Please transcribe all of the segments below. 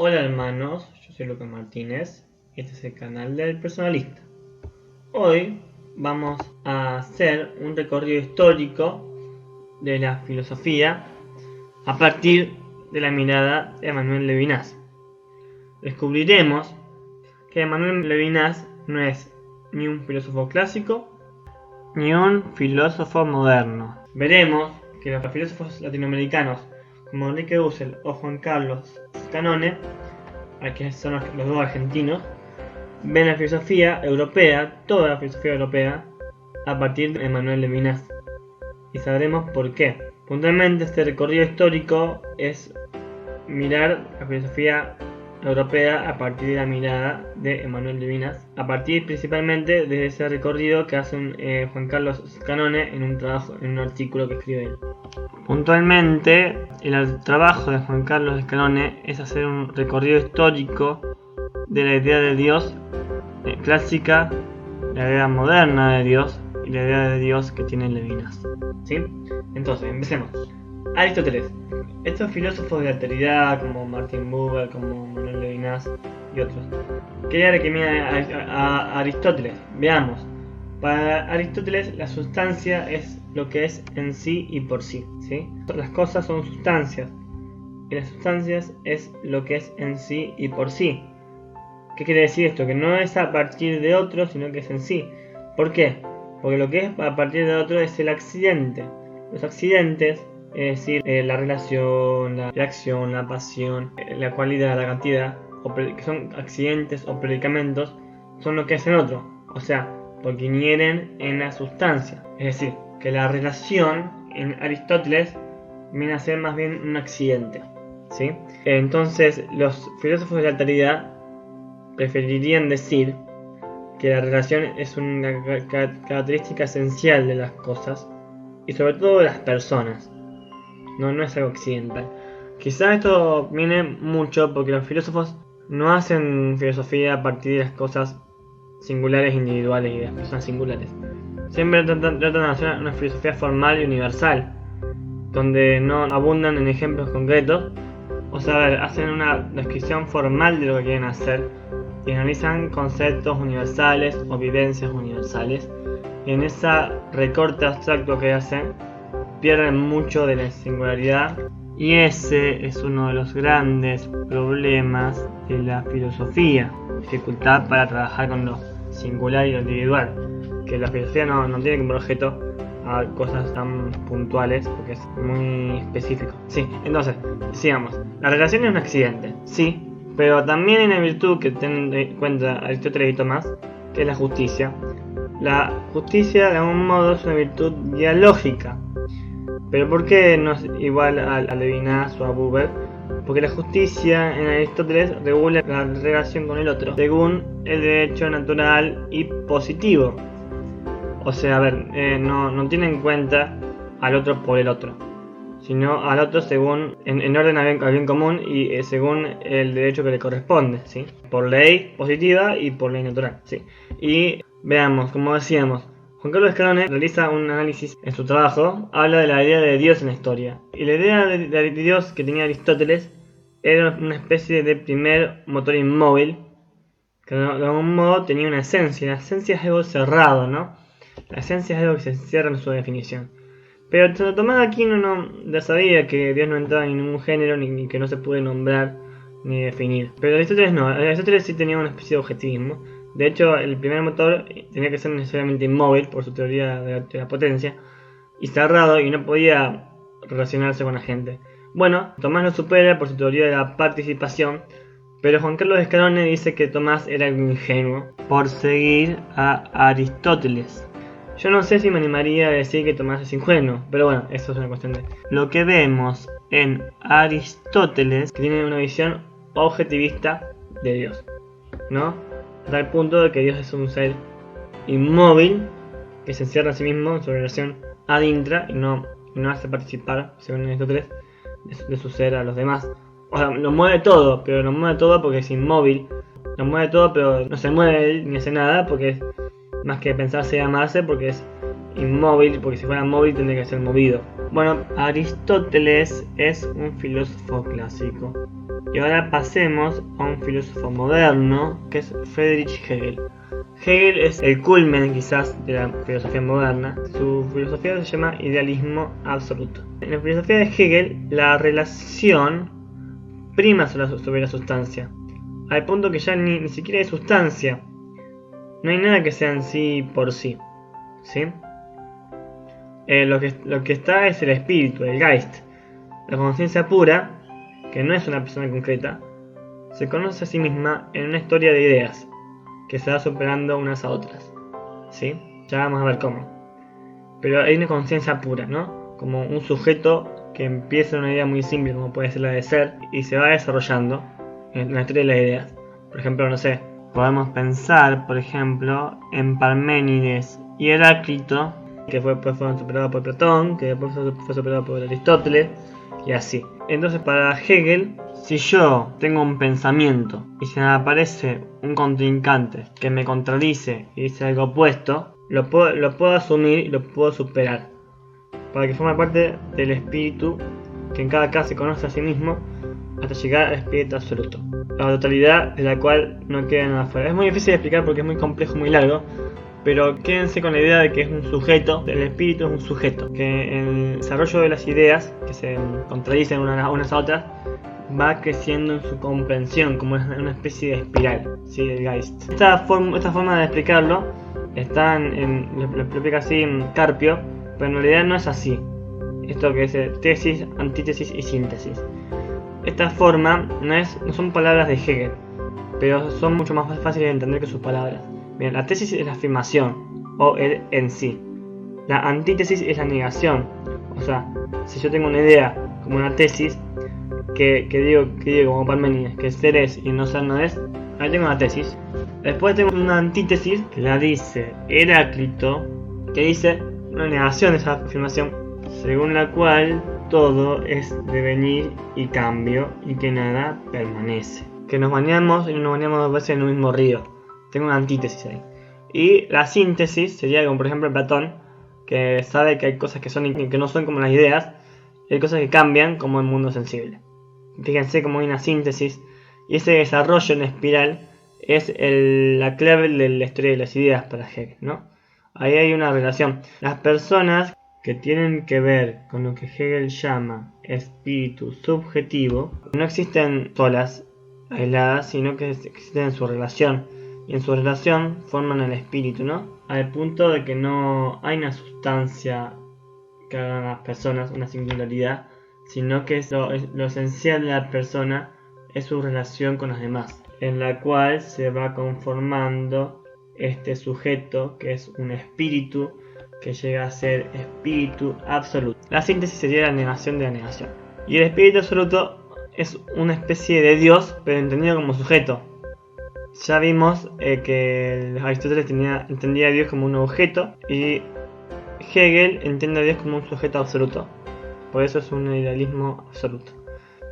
Hola hermanos, yo soy Lucas Martínez y este es el canal del Personalista. Hoy vamos a hacer un recorrido histórico de la filosofía a partir de la mirada de Emmanuel Levinas. Descubriremos que Emmanuel Levinas no es ni un filósofo clásico ni un filósofo moderno. Veremos que los filósofos latinoamericanos como Enrique Dussel o Juan Carlos Scanone, que son los dos argentinos, ven la filosofía europea, toda la filosofía europea, a partir de Emmanuel Levinas. Y sabremos por qué. Puntualmente este recorrido histórico es mirar la filosofía europea a partir de la mirada de Emmanuel Levinas, a partir principalmente de ese recorrido que hace Juan Carlos Scanone en un artículo que escribe él. Puntualmente, el trabajo de Juan Carlos Scanone es hacer un recorrido histórico de la idea de Dios clásica, la idea moderna de Dios y la idea de Dios que tiene Levinas. ¿Sí? Entonces, empecemos. Aristóteles. Estos filósofos de la alteridad como Martin Buber, como Emmanuel Levinas y otros, quería que mira a Aristóteles. Veamos. Para Aristóteles la sustancia es lo que es en sí y por sí, ¿sí? Las cosas son sustancias y las sustancias es lo que es en sí y por sí. ¿Qué quiere decir esto? Que no es a partir de otro, sino que es en sí. ¿Por qué? Porque lo que es a partir de otro es el accidente. Los accidentes, es decir, la relación, la acción, la pasión, la cualidad, la cantidad, que son accidentes o predicamentos, son lo que es en otro. O sea, porque inhieren en la sustancia. Es decir, que la relación en Aristóteles viene a ser más bien un accidente, ¿sí? Entonces, los filósofos de la alteridad preferirían decir que la relación es una característica esencial de las cosas y sobre todo de las personas. No es algo accidental. Quizás esto viene mucho porque los filósofos no hacen filosofía a partir de las cosas singulares, individuales y de las personas singulares. Siempre tratan de hacer una filosofía formal y universal, donde no abundan en ejemplos concretos. O sea, hacen una descripción formal de lo que quieren hacer y analizan conceptos universales o vivencias universales. Y en ese recorte abstracto que hacen, pierden mucho de la singularidad. Y ese es uno de los grandes problemas de la filosofía, dificultad para trabajar con lo singular y lo individual, que la filosofía no tiene como objeto a cosas tan puntuales porque es muy específico. Sí, entonces, sigamos. La relación es un accidente, sí, pero también hay una virtud que tienen en cuenta Aristóteles y Tomás, que es la justicia. La justicia de algún modo es una virtud dialógica. Pero ¿por qué no es igual a Levinas o a Buber? Porque la justicia en Aristóteles regula la relación con el otro según el derecho natural y positivo. O sea, a ver, no tiene en cuenta al otro por el otro, sino al otro según, en orden al bien común y según el derecho que le corresponde, ¿sí? Por ley positiva y por ley natural, ¿sí? Y veamos, como decíamos, Juan Carlos Scanone realiza un análisis en su trabajo, habla de la idea de Dios en la historia. Y la idea de Dios que tenía Aristóteles era una especie de primer motor inmóvil, que de algún modo tenía una esencia. La esencia es algo cerrado, ¿no? La esencia es algo que se encierra en su definición. Pero Santo Tomás de Aquino ya sabía que Dios no entraba en ningún género ni que no se puede nombrar ni definir. Pero Aristóteles no, Aristóteles sí tenía una especie de objetivismo. De hecho, el primer motor tenía que ser necesariamente inmóvil por su teoría de la potencia y cerrado y no podía relacionarse con la gente. Bueno, Tomás lo supera por su teoría de la participación, pero Juan Carlos Scanone dice que Tomás era ingenuo por seguir a Aristóteles. Yo no sé si me animaría a decir que Tomás es ingenuo, pero bueno, eso es una cuestión de... Lo que vemos en Aristóteles, que tiene una visión objetivista de Dios, ¿no? A tal punto de que Dios es un ser inmóvil, que se encierra a sí mismo en su relación ad intra y no hace participar, según Aristóteles, de su ser a los demás. O sea, lo mueve todo, pero lo mueve todo porque es inmóvil. Lo mueve todo, pero no se mueve él ni hace nada porque es más que pensarse y amarse, porque es inmóvil, porque si fuera móvil tendría que ser movido. Bueno, Aristóteles es un filósofo clásico. Y ahora pasemos a un filósofo moderno, que es Friedrich Hegel. Hegel es el culmen quizás de la filosofía moderna. Su filosofía se llama idealismo absoluto. En la filosofía de Hegel, la relación prima sobre la sustancia, al punto que ya ni siquiera hay sustancia. No hay nada que sea en sí por sí. ¿Sí? Lo que está es el espíritu, el Geist. La conciencia pura, que no es una persona concreta, se conoce a sí misma en una historia de ideas que se va superando unas a otras. ¿Sí? Ya vamos a ver cómo. Pero hay una conciencia pura, ¿no? Como un sujeto que empieza en una idea muy simple, como puede ser la de ser, y se va desarrollando en la historia de las ideas. Por ejemplo, no sé, podemos pensar, por ejemplo, en Parménides y Heráclito, que fueron superados por Platón, que después fue superado por Aristóteles, y así. Entonces, para Hegel, si yo tengo un pensamiento y se me aparece un contrincante que me contradice y dice algo opuesto, lo puedo asumir y lo puedo superar, para que forme parte del espíritu que en cada caso se conoce a sí mismo hasta llegar al espíritu absoluto, la totalidad de la cual no queda nada fuera. Es muy difícil de explicar porque es muy complejo, muy largo, pero quédense con la idea de que es un sujeto, el espíritu es un sujeto, que en el desarrollo de las ideas, que se contradicen unas a otras, va creciendo en su comprensión, como una especie de espiral, ¿sí? El Geist. Esta forma de explicarlo está lo explica así en Carpio, pero en realidad no es así. Esto que es tesis, antítesis y síntesis. Esta forma no son palabras de Hegel, pero son mucho más fáciles de entender que sus palabras. Bien, la tesis es la afirmación, o el en sí. La antítesis es la negación. O sea, si yo tengo una idea como una tesis, que digo como Parménides, que ser es y no ser no es, ahí tengo una tesis. Después tengo una antítesis que la dice Heráclito, que dice una negación de esa afirmación, según la cual todo es devenir y cambio y que nada permanece. Que nos bañamos y no nos bañamos dos veces en un mismo río. Tengo una antítesis ahí. Y la síntesis sería como por ejemplo Platón, que sabe que hay cosas que son y que no son como las ideas, y hay cosas que cambian como el mundo sensible. Fíjense cómo hay una síntesis, y ese desarrollo en espiral es la clave de la historia de las ideas para Hegel, ¿no? Ahí hay una relación. Las personas que tienen que ver con lo que Hegel llama espíritu subjetivo no existen solas, aisladas, sino que existen en su relación. Y en su relación forman el espíritu, ¿no? Al punto de que no hay una sustancia que hagan a las personas, una singularidad, sino que lo esencial de la persona es su relación con los demás, en la cual se va conformando este sujeto que es un espíritu que llega a ser espíritu absoluto. La síntesis sería la negación de la negación. Y el espíritu absoluto es una especie de Dios, pero entendido como sujeto. Ya vimos que Aristóteles entendía a Dios como un objeto y Hegel entiende a Dios como un sujeto absoluto. Por eso es un idealismo absoluto.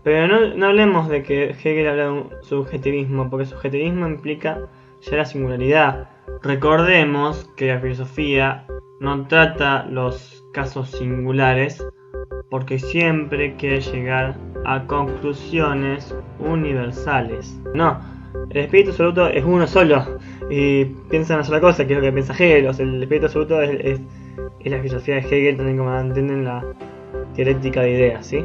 Pero no hablemos de que Hegel habla de un subjetivismo, porque subjetivismo implica ya la singularidad. Recordemos que la filosofía no trata los casos singulares, porque siempre quiere llegar a conclusiones universales. No, el espíritu absoluto es uno solo y piensa en una sola cosa, que es lo que piensa Hegel. O sea, el espíritu absoluto es la filosofía de Hegel, también como entienden la dialéctica de ideas, ¿sí?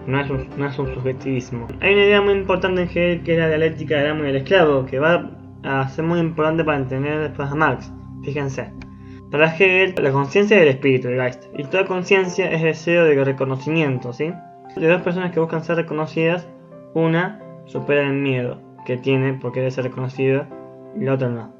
No es un subjetivismo. Hay una idea muy importante en Hegel que es la dialéctica del amo y del esclavo, que va a ser muy importante para entender después a Marx. Fíjense. Para Hegel, la conciencia es el espíritu, el Geist, y toda conciencia es deseo de reconocimiento, ¿sí? De dos personas que buscan ser reconocidas, una supera el miedo que tiene porque debe ser reconocida y la otra no.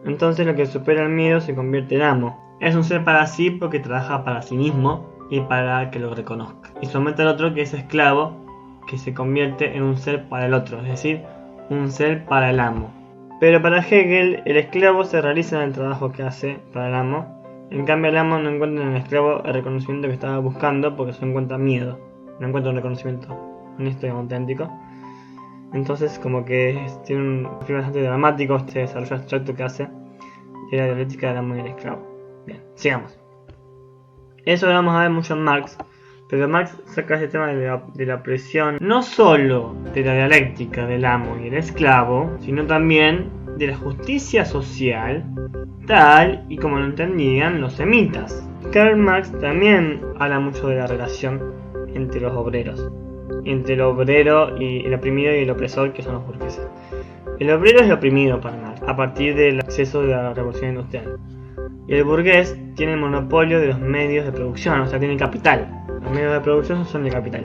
Entonces lo que supera el miedo se convierte en amo. Es un ser para sí porque trabaja para sí mismo y para que lo reconozca. Y somete al otro que es esclavo, que se convierte en un ser para el otro, es decir, un ser para el amo. Pero para Hegel, el esclavo se realiza en el trabajo que hace para el amo. En cambio, el amo no encuentra en el esclavo el reconocimiento que estaba buscando porque se encuentra miedo. No encuentra un reconocimiento honesto y auténtico. Entonces, como que tiene un fin bastante dramático este desarrollo abstracto que hace de la dialéctica del amo y el esclavo. Bien, sigamos. Eso lo vamos a ver mucho en Marx, Pero Marx saca este tema de la presión no solo de la dialéctica del amo y el esclavo, sino también de la justicia social, tal y como lo entendían los semitas. Karl Marx también habla mucho de la relación entre los obreros, entre el obrero y el oprimido y el opresor, que son los burgueses. El obrero es el oprimido para Marx, a partir del acceso de la revolución industrial. Y el burgués tiene el monopolio de los medios de producción, o sea, tiene capital. Los medios de producción son de capital.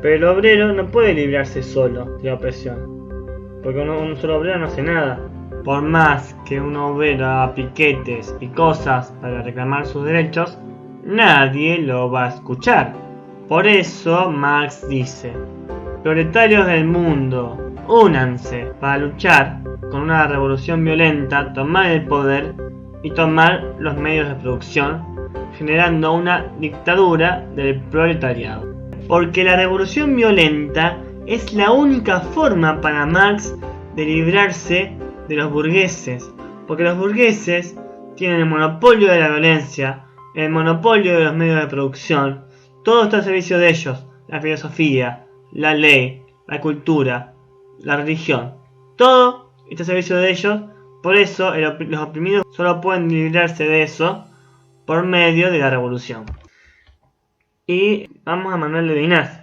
Pero el obrero no puede librarse solo de la opresión, porque un solo obrero no hace nada. Por más que un obrero haga piquetes y cosas para reclamar sus derechos, nadie lo va a escuchar. Por eso Marx dice: proletarios del mundo, únanse para luchar con una revolución violenta, tomar el poder y tomar los medios de producción, generando una dictadura del proletariado. Porque la revolución violenta es la única forma para Marx de librarse de los burgueses, porque los burgueses tienen el monopolio de la violencia, el monopolio de los medios de producción, todo está al servicio de ellos: la filosofía, la ley, la cultura, la religión, todo está al servicio de ellos. Por eso los oprimidos solo pueden librarse de eso por medio de la revolución. Y vamos a Manuel Levinas.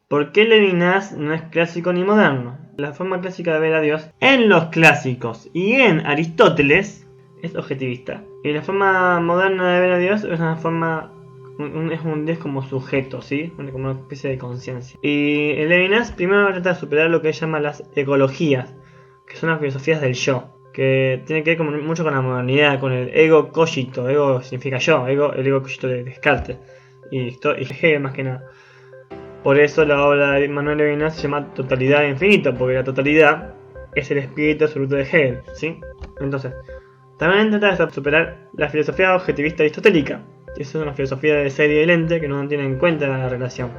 ¿Por qué Levinas no es clásico ni moderno? La forma clásica de ver a Dios en los clásicos y en Aristóteles es objetivista. Y la forma moderna de ver a Dios es una forma, es un Dios como sujeto, ¿sí? Como una especie de conciencia. Y Levinas primero trata de superar lo que él llama las ecologías, que son las filosofías del yo, que tiene que ver mucho con la modernidad, con el ego cogito. Ego significa yo, el ego cogito de Descartes y Hegel más que nada. Por eso la obra de Manuel Levinas se llama Totalidad e Infinito, porque la totalidad es el espíritu absoluto de Hegel, ¿sí? Entonces, también trata de superar la filosofía objetivista aristotélica, que es una filosofía de serie y lente que no tiene en cuenta la relación.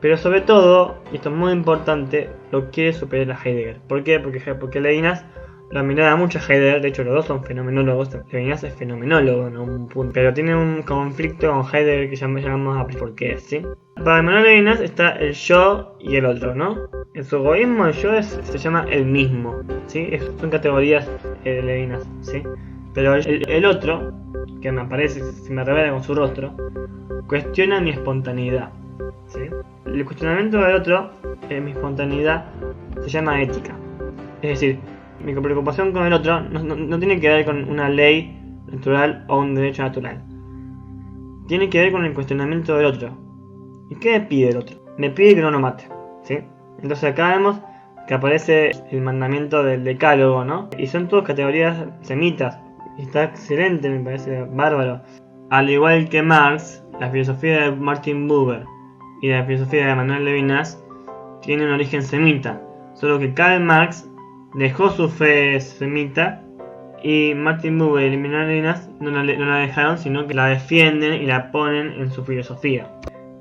Pero sobre todo, y esto es muy importante, lo quiere superar a Heidegger. ¿Por qué? Porque Levinas lo admiraba mucho a Heidegger. De hecho, los dos son fenomenólogos. Levinas es fenomenólogo en un punto, pero tiene un conflicto con Heidegger que llamamos a por qué, ¿sí? Para Manuel Levinas está el yo y el otro, ¿no? En su egoísmo el yo se llama el mismo, ¿sí? Son categorías de Levinas, ¿sí? Pero el otro, que me aparece, se me revela con su rostro, cuestiona mi espontaneidad, ¿sí? El cuestionamiento del otro, mi espontaneidad, se llama ética. Es decir, mi preocupación con el otro no tiene que ver con una ley natural o un derecho natural. Tiene que ver con el cuestionamiento del otro. ¿Y qué me pide el otro? Me pide que no lo mate, ¿sí? Entonces acá vemos que aparece el mandamiento del decálogo, ¿no? Y son todas categorías semitas. Y está excelente, me parece bárbaro. Al igual que Marx, la filosofía de Martin Buber y la filosofía de Manuel Levinas tiene un origen semita. Solo que Karl Marx dejó su fe semita y Martin Buber y Manuel Levinas no la dejaron, sino que la defienden y la ponen en su filosofía.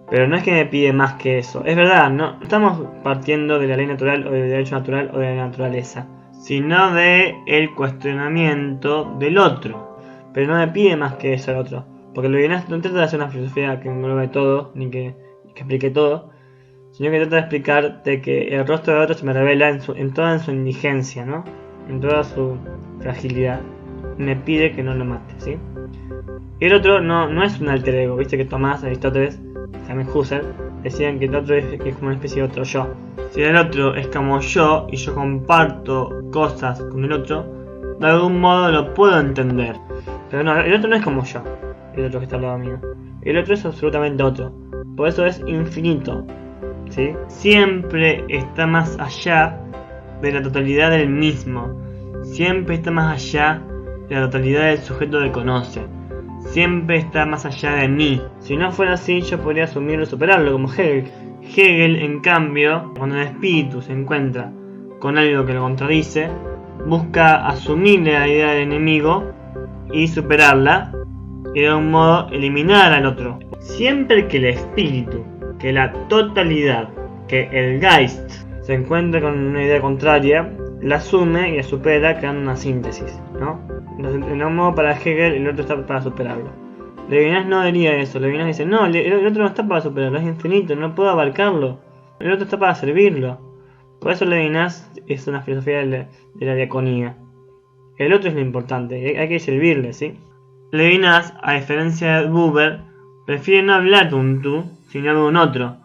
Pero no es que me pide más que eso. Es verdad, no estamos partiendo de la ley natural o del derecho natural o de la naturaleza, sino de el cuestionamiento del otro. Pero no me pide más que eso al otro. Porque Levinas no trata de hacer una filosofía que englobe todo, ni que explique todo, sino que trata de explicarte que el rostro del otro se me revela en toda su indigencia, ¿no? En toda su fragilidad. Me pide que no lo mate, ¿sí? Y el otro no es un alter ego, viste que Tomás, Aristóteles, también Husserl, decían que el otro es como una especie de otro yo. Si el otro es como yo y yo comparto cosas con el otro, de algún modo lo puedo entender. Pero no, el otro no es como yo, el otro que está al lado mío. El otro es absolutamente otro. Por eso es infinito, ¿sí? Siempre está más allá de la totalidad del mismo. Siempre está más allá de la totalidad del sujeto que conoce. Siempre está más allá de mí. Si no fuera así, yo podría asumirlo y superarlo, como Hegel. Hegel, en cambio, cuando el espíritu se encuentra con algo que lo contradice, busca asumir la idea del enemigo y superarla, y de algún modo eliminar al otro. Siempre que el espíritu, que la totalidad, que el Geist se encuentra con una idea contraria, la asume y la supera creando una síntesis, ¿no? Entonces, de algún modo para Hegel el otro está para superarlo. Levinas no diría eso. Levinas dice, no, el otro no está para superarlo, es infinito, no puedo abarcarlo. El otro está para servirlo. Por eso Levinas es una filosofía de la diaconía. El otro es lo importante, hay que servirle, ¿sí? Levinas, a diferencia de Buber, prefiere no hablar de un tú, sino de un otro,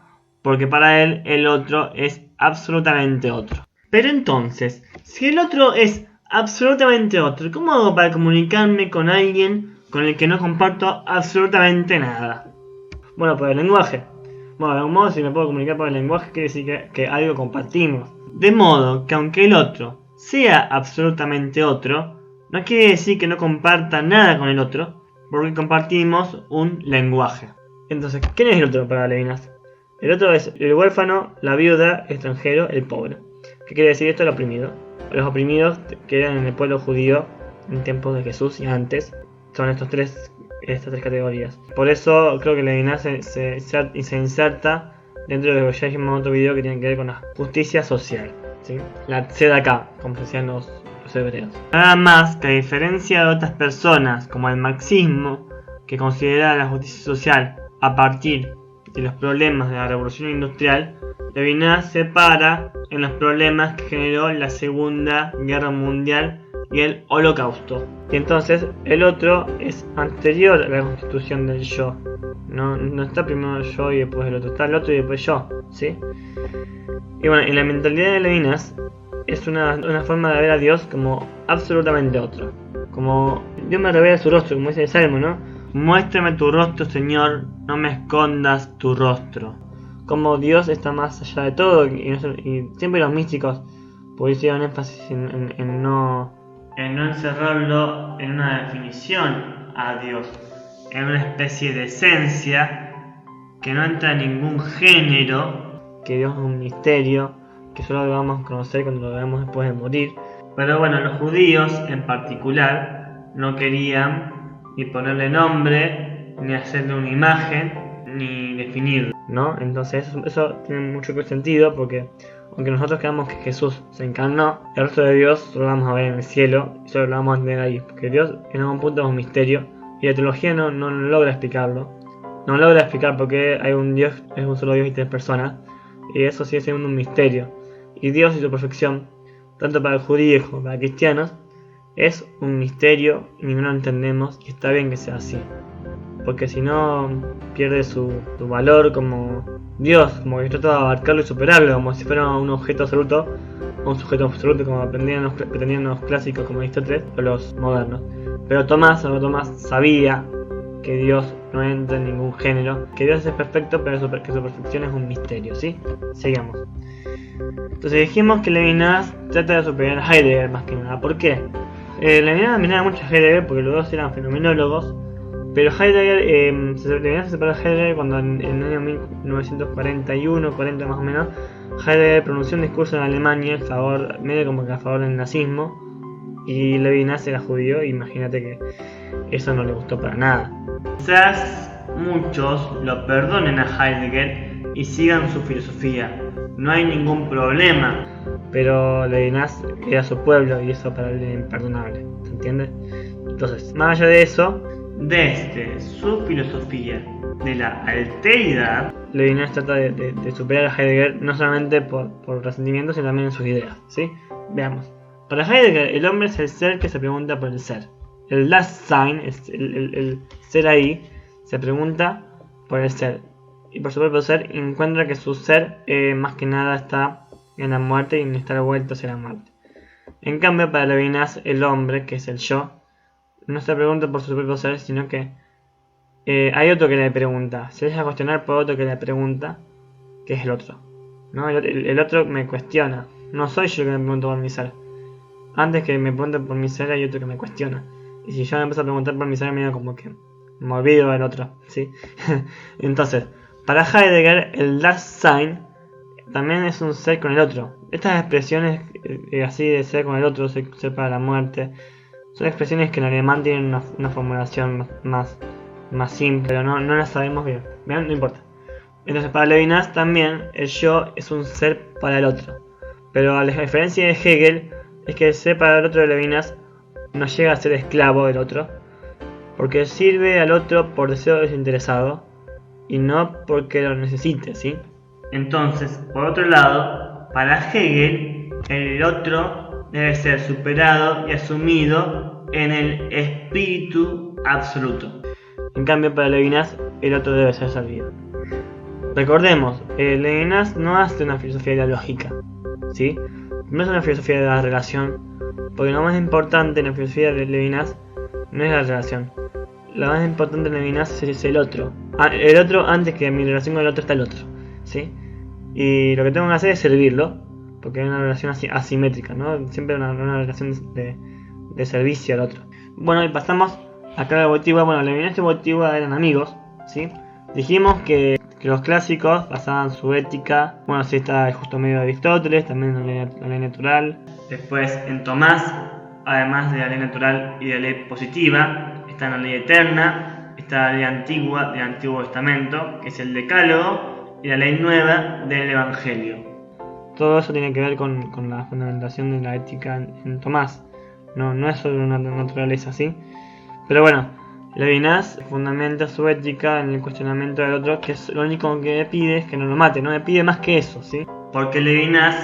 porque para él el otro es absolutamente otro. Pero entonces, si el otro es absolutamente otro, ¿cómo hago para comunicarme con alguien con el que no comparto absolutamente nada? Bueno, por el lenguaje. Bueno, de algún modo, si me puedo comunicar por el lenguaje, quiere decir que algo compartimos. De modo que aunque el otro sea absolutamente otro, no quiere decir que no comparta nada con el otro, porque compartimos un lenguaje. Entonces, ¿quién es el otro para Levinas? El otro es el huérfano, la viuda, el extranjero, el pobre. ¿Qué quiere decir esto? El oprimido. Los oprimidos que eran en el pueblo judío en tiempos de Jesús y antes son estas tres categorías. Por eso creo que Levinas se inserta dentro de lo que ya dijimos en otro video que tiene que ver con la justicia social, ¿sí? La tzedakah, como decían los hebreos. Nada más que a diferencia de otras personas como el marxismo, que considera la justicia social a partir de los problemas de la revolución industrial, Levinas se para en los problemas que generó la Segunda Guerra Mundial y el Holocausto. Y entonces el otro es anterior a la constitución del yo. No está primero el yo y después el otro, está el otro y después yo, ¿sí? Y bueno, en la mentalidad de Levinas es una forma de ver a Dios como absolutamente otro. Como Dios me revela su rostro, como dice el Salmo, ¿no? Muéstrame tu rostro, Señor, no me escondas tu rostro. Como Dios está más allá de todo y siempre los místicos pusieron énfasis en no encerrarlo en una definición a Dios, en una especie de esencia que no entra en ningún género, que Dios es un misterio, que solo lo vamos a conocer cuando lo veamos después de morir. Pero bueno, los judíos en particular no querían ni ponerle nombre, ni hacerle una imagen, ni definirlo, ¿no? Entonces eso tiene mucho sentido porque aunque nosotros creamos que Jesús se encarnó, el resto de Dios solo lo vamos a ver en el cielo y solo lo vamos a tener ahí, porque Dios en algún punto es un misterio y la teología no logra explicarlo. No logra explicar por qué hay un Dios, es un solo Dios y tres personas, y eso sigue siendo un misterio. Y Dios y su perfección, tanto para judíos como para cristianos, es un misterio y ninguno lo entendemos y está bien que sea así. Porque si no pierde su valor como Dios, como que trata de abarcarlo y superarlo, como si fuera un objeto absoluto, o un sujeto absoluto como pretendían los clásicos como Aristóteles o los modernos. Pero Tomás sabía que Dios no entra en ningún género, que Dios es perfecto, pero que su perfección es un misterio, ¿sí? Sigamos. Entonces dijimos que Levinas trata de superar a Heidegger más que nada. ¿Por qué? Levinas miraba mucho a Heidegger porque los dos eran fenomenólogos, pero Heidegger, Levinas se separó de Heidegger cuando en el año 1941, 40 más o menos, Heidegger pronunció un discurso en Alemania medio como que a favor del nazismo, y Levinas era judío, imagínate que eso no le gustó para nada. Quizás muchos lo perdonen a Heidegger y sigan su filosofía, no hay ningún problema, pero Levinas era su pueblo y eso para él era imperdonable, ¿se entiende? Entonces, más allá de eso, desde su filosofía de la alteridad, Levinas trata de superar a Heidegger no solamente por resentimiento, sino también en sus ideas, ¿sí? Veamos. Para Heidegger, el hombre es el ser que se pregunta por el ser. El Dasein, el ser ahí, se pregunta por el ser. Y por su propio ser encuentra que su ser más que nada está en la muerte y en estar vuelto hacia la muerte. En cambio, para Levinas, el hombre, que es el yo, no se pregunta por su propio ser, sino que hay otro que le pregunta. Se deja cuestionar por otro que le pregunta, que es el otro, ¿no? El otro me cuestiona. No soy yo el que me pregunto por mi ser. Antes que me pregunten por mi ser hay otro que me cuestiona. Y si yo me empiezo a preguntar por mi ser, me digo como que me olvido del otro, ¿sí? Entonces, para Heidegger, el Dasein también es un ser con el otro. Estas expresiones así de ser con el otro, ser para la muerte, son expresiones que en alemán tienen una formulación más simple, pero no las sabemos bien. ¿Ven? No importa. Entonces, para Levinas también el yo es un ser para el otro. Pero la diferencia de Hegel es que el ser para el otro de Levinas no llega a ser esclavo del otro, porque sirve al otro por deseo desinteresado y no porque lo necesite, ¿sí? Entonces, por otro lado, para Hegel, el otro debe ser superado y asumido en el espíritu absoluto. En cambio, para Levinas, el otro debe ser servido. Recordemos, Levinas no hace una filosofía de la lógica, ¿sí? No es una filosofía de la relación, porque lo más importante en la filosofía de Levinas no es la relación. Lo más importante en Levinas es el otro. El otro, antes que mi relación con el otro, está el otro, ¿sí? Y lo que tengo que hacer es servirlo, porque es una relación asimétrica, ¿no? Siempre una relación de servicio al otro. Bueno, y pasamos a Karl Wojtyła. Bueno, Levinas y Wojtyła eran amigos, ¿sí? Dijimos que los clásicos basaban su ética, bueno, sí, está el justo medio de Aristóteles, también la ley natural. Después en Tomás, además de la ley natural y de la ley positiva, está la ley eterna, está la ley antigua del Antiguo Testamento, que es el Decálogo, y la ley nueva del Evangelio. Todo eso tiene que ver con la fundamentación de la ética en Tomás. No es solo una naturaleza así. Pero bueno, Levinas fundamenta su ética en el cuestionamiento del otro, que es lo único que le pide es que no lo mate, no le pide más que eso, ¿sí? Porque Levinas,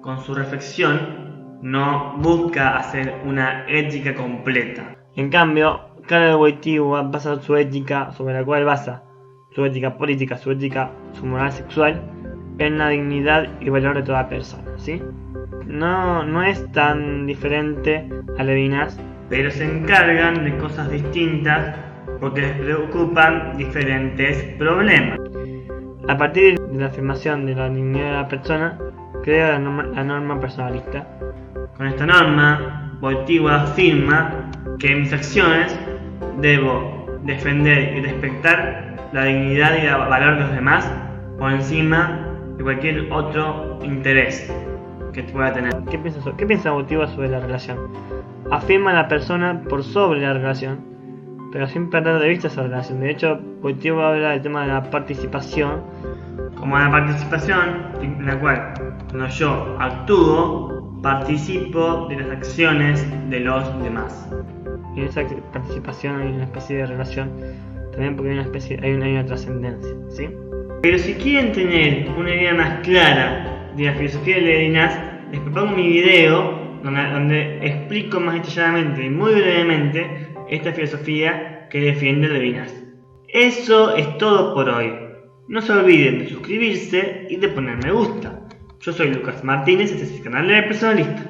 con su reflexión, no busca hacer una ética completa. En cambio, Karl Wojtyła basa su ética, sobre la cual basa su ética política, su moral sexual, en la dignidad y valor de toda persona, ¿sí? No es tan diferente a Levinas, pero se encargan de cosas distintas porque les preocupan diferentes problemas. A partir de la afirmación de la dignidad de la persona, crea la norma personalista. Con esta norma, Wojtyła afirma que en mis acciones debo defender y respetar la dignidad y el valor de los demás por encima de cualquier otro interés que pueda tener. ¿Qué piensa Wojtyła sobre la relación? Afirma a la persona por sobre la relación, pero sin perder de vista esa relación. De hecho, Wojtyła habla del tema de la participación, como la participación en la cual cuando yo actúo, participo de las acciones de los demás. Y en esa participación hay una especie de relación, también porque hay una trascendencia, ¿sí? Pero si quieren tener una idea más clara de la filosofía de Levinas, les propongo mi video donde explico más detalladamente y muy brevemente esta filosofía que defiende Levinas. Eso es todo por hoy. No se olviden de suscribirse y de poner me gusta. Yo soy Lucas Martínez, este es el canal del Personalista.